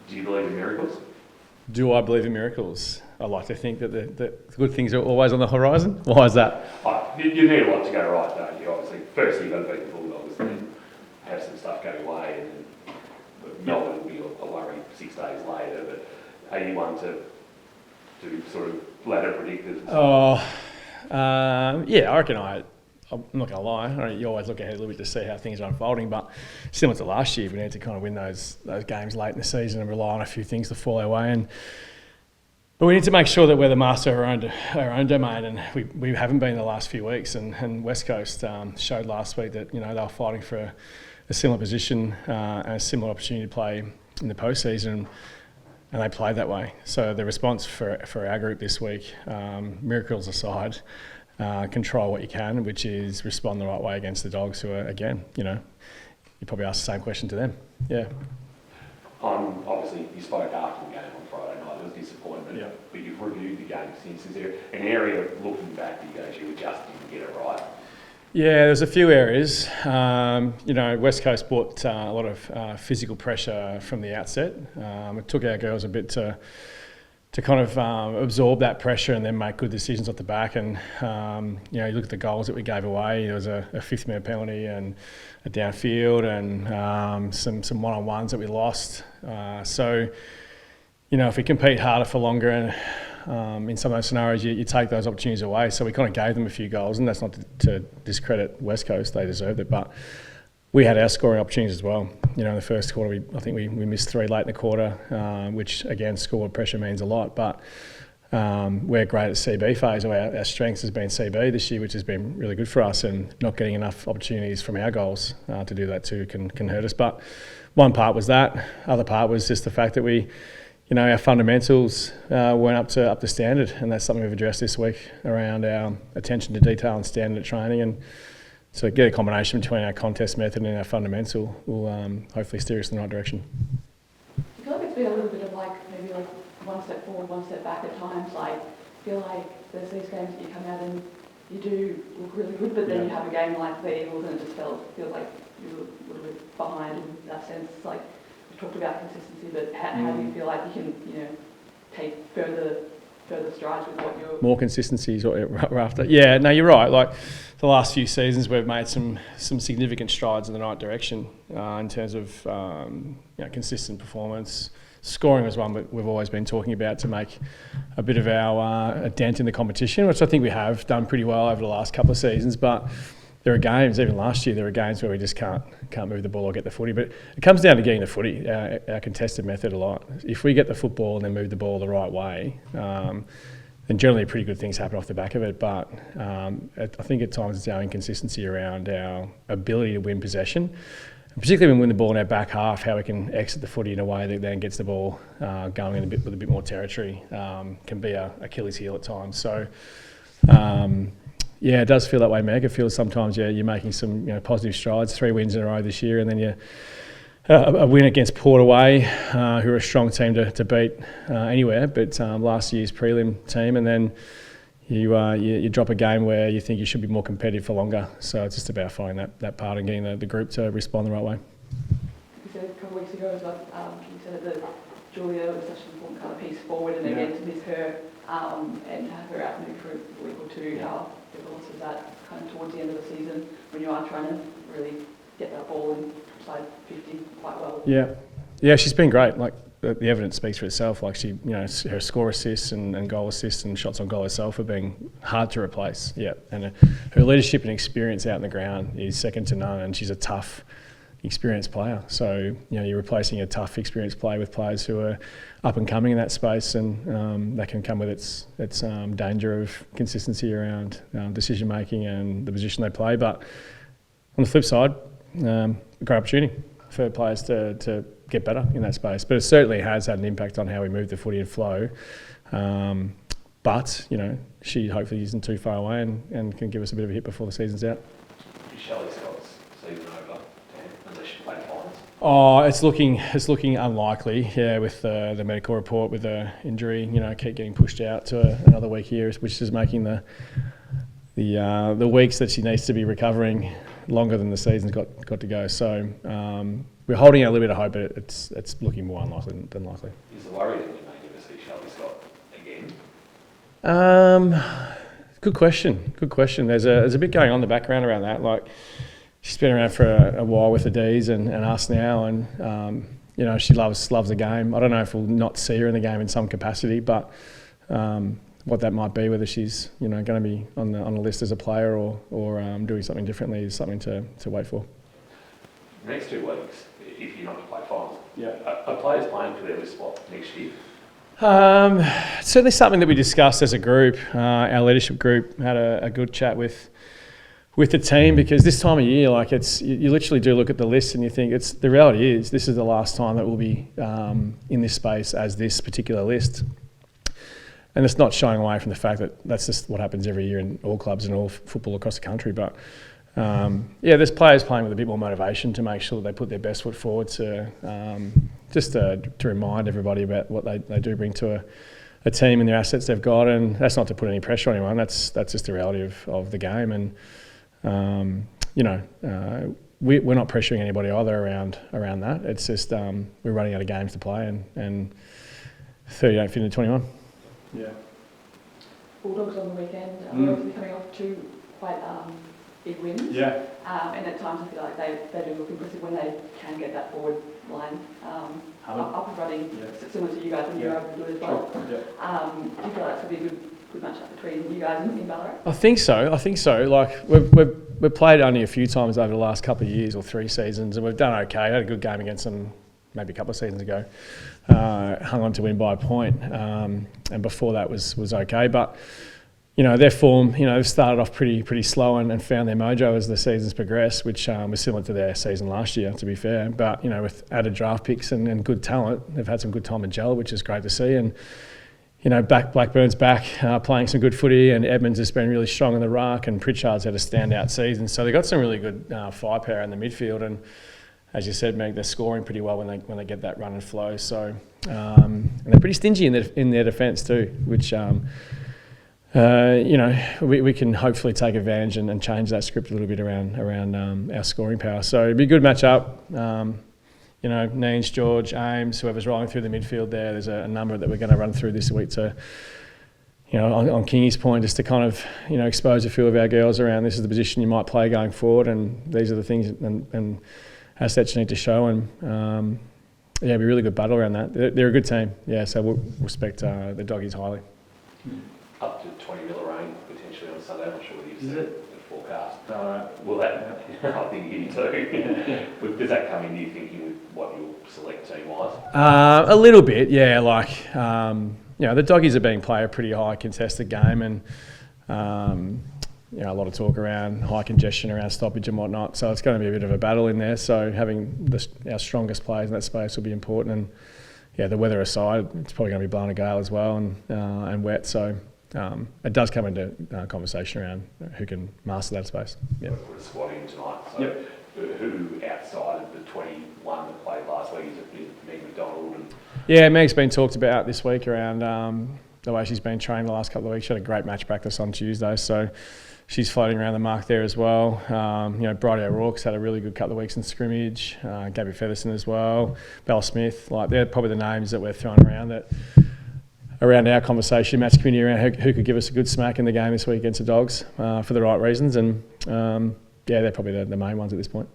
Do you believe in miracles? Do I believe in miracles? I like to think that the good things are always on the horizon. Why is that? You need a lot to go right, don't you? Obviously, firstly, you've got to beat the Bulldogs, then have some stuff go away, and Melbourne will be a worry 6 days later. But are you one to sort of ladder predictors? Yeah, I reckon I'm not going to lie. You always look ahead a little bit to see how things are unfolding, but similar to last year, we need to kind of win those games late in the season and rely on a few things to fall our way. But we need to make sure that we're the master of our own domain, and we haven't been the last few weeks. And West Coast showed last week that they were fighting for a similar position and a similar opportunity to play in the postseason, and they played that way. So the response for our group this week, miracles aside, control what you can, which is respond the right way against the Dogs, who are, again, you probably ask the same question to them. Yeah. Obviously, you spoke after the game on Friday night. There was disappointment, but you've reviewed the game since. Is there an area of looking back that you go, you just didn't get it right? Yeah, there's a few areas. West Coast brought a lot of physical pressure from the outset. It took our girls a bit to kind of absorb that pressure and then make good decisions off the back. And you look at the goals that we gave away. There was a 5th-minute penalty and a downfield and some one-on-ones that we lost. So if we compete harder for longer and in some of those scenarios, you take those opportunities away. So we kind of gave them a few goals, and that's not to discredit West Coast. They deserved it, but we had our scoring opportunities as well. In the first quarter, I think we missed 3 late in the quarter, which again, score pressure means a lot. But we're great at CB phase. Our strength has been CB this year, which has been really good for us. And not getting enough opportunities from our goals to do that too can hurt us. But one part was that. Other part was just the fact that our fundamentals weren't up to standard, and that's something we've addressed this week around our attention to detail and standard training. And so get a combination between our contest method and our fundamental will hopefully steer us in the right direction. I feel like it's been a little bit of maybe one step forward, one step back at times. I feel like there's these games that you come out and you do look really good, but then you have a game like the Eagles and it just feels like you're a little bit behind in that sense. Like we talked about consistency, but how do you feel like you can take further strides with what you're... More consistency is what we're after. Yeah, no, you're right. Like the last few seasons, we've made some significant strides in the right direction in terms of consistent performance. Scoring was one that we've always been talking about to make a bit of a dent in the competition, which I think we have done pretty well over the last couple of seasons. But there are games, even last year, there are games where we just can't move the ball or get the footy. But it comes down to getting the footy, our contested method a lot. If we get the football and then move the ball the right way, then generally pretty good things happen off the back of it. But I think at times it's our inconsistency around our ability to win possession. And particularly when we win the ball in our back half, how we can exit the footy in a way that then gets the ball going with a bit more territory can be a Achilles heel at times. So it does feel that way, Meg. It feels sometimes you're making some positive strides, 3 wins in a row this year, and then a win against Port away, who are a strong team to beat anywhere, but last year's prelim team, and then you drop a game where you think you should be more competitive for longer. So it's just about finding that part and getting the group to respond the right way. You said a couple of weeks ago, you said that Julia was such an important kind of piece forward, and again to miss her and have her out maybe for a week or two. How difficult is that kind of towards the end of the season when you are trying to really get that ball inside 50 quite well? Yeah, she's been great. Like the evidence speaks for itself. Like she, her score assists and goal assists and shots on goal herself have been hard to replace. Yeah, and her leadership and experience out in the ground is second to none. And she's a tough, experienced player. So you're replacing a tough, experienced player with players who are up and coming in that space, and that can come with its danger of consistency around decision making and the position they play. But on the flip side, a great opportunity for players to get better in that space. But it certainly has had an impact on how we move the footy and flow. But she hopefully isn't too far away and can give us a bit of a hit before the season's out. Is Shelley Scott's season over, unless she played finals? Oh, it's looking unlikely. Yeah, with the medical report with the injury, keep getting pushed out to another week here, which is making the weeks that she needs to be recovering longer than the season's got to go. So we're holding out a little bit of hope, but it's looking more unlikely than likely. Is the worry that we may never see Shelby Scott again? Good question. There's a bit going on in the background around that. Like, she's been around for a while with the D's and us now, and she loves the game. I don't know if we'll not see her in the game in some capacity, but what that might be, whether she's going to be on the list as a player or doing something differently, is something to wait for. Next 2 weeks, if you're not to play finals, Yeah. are players playing for their list spot next year? Certainly something that we discussed as a group. Our leadership group had a good chat with the team, because this time of year, like, you literally do look at the list and you think the reality is this is the last time that we'll be in this space as this particular list. And it's not shying away from the fact that that's just what happens every year in all clubs and all football across the country. But there's players playing with a bit more motivation to make sure that they put their best foot forward to remind everybody about what they do bring to a team and their assets they've got. And that's not to put any pressure on anyone. That's just the reality of the game. And we're not pressuring anybody either around that. It's just we're running out of games to play, and 30 don't fit into 21. Yeah. Bulldogs on the weekend. We're obviously coming off 2 quite big wins. Yeah. And at times I feel like they do look impressive when they can get that forward line up and running, similar to you guys when you're able to do it as well. Sure. Yeah. Do you feel like it's going to be a good matchup between you guys and Ballarat? I think so. Like, we've played only a few times over the last couple of years or 3 seasons, and we've done okay. I had a good game against them maybe a couple of seasons ago. Hung on to win by a point, and before that was okay. But their form, they've started off pretty slow and found their mojo as the season's progressed, which was similar to their season last year, to be fair. But with added draft picks and good talent, they've had some good time in gel, which is great to see. And Blackburn's back playing some good footy, and Edmonds has been really strong in the ruck, and Pritchard's had a standout season. So they've got some really good firepower in the midfield, and as you said, Meg, they're scoring pretty well when they get that run and flow. So and they're pretty stingy in their defence too, which we can hopefully take advantage and change that script a little bit around our scoring power. So it'd be a good matchup. Neens, George, Ames, whoever's rolling through the midfield there. There's a number that we're going to run through this week to, on Kingy's point, just to kind of, expose a few of our girls around. This is the position you might play going forward, and these are the things and assets you need to show. And it'll be a really good battle around that. They're a good team, so we'll respect the Doggies highly. Up to 20 mil of rain potentially on Sunday. I'm not sure whether you've seen the forecast. No. Will that? I think you too. Does that come into your thinking with what you'll select team-wise? A little bit, yeah. Like, the Doggies are being played a pretty high contested game, and a lot of talk around high congestion around stoppage and whatnot. So it's going to be a bit of a battle in there. So having our strongest players in that space will be important. And the weather aside, it's probably going to be blowing a gale as well and wet. So. It does come into conversation around who can master that space. Yeah. We're squatting tonight. So who outside of the 21 that played last week? Is it Meg McDonald? Meg's been talked about this week around the way she's been trained the last couple of weeks. She had a great match practice on Tuesday, so she's floating around the mark there as well. Bridie O'Rourke's had a really good couple of weeks in scrimmage. Gabby Featherson as well. Bella Smith. They're probably the names that we're throwing around that. Around our conversation, match community around who could give us a good smack in the game this week against the Dogs for the right reasons, and they're probably the main ones at this point.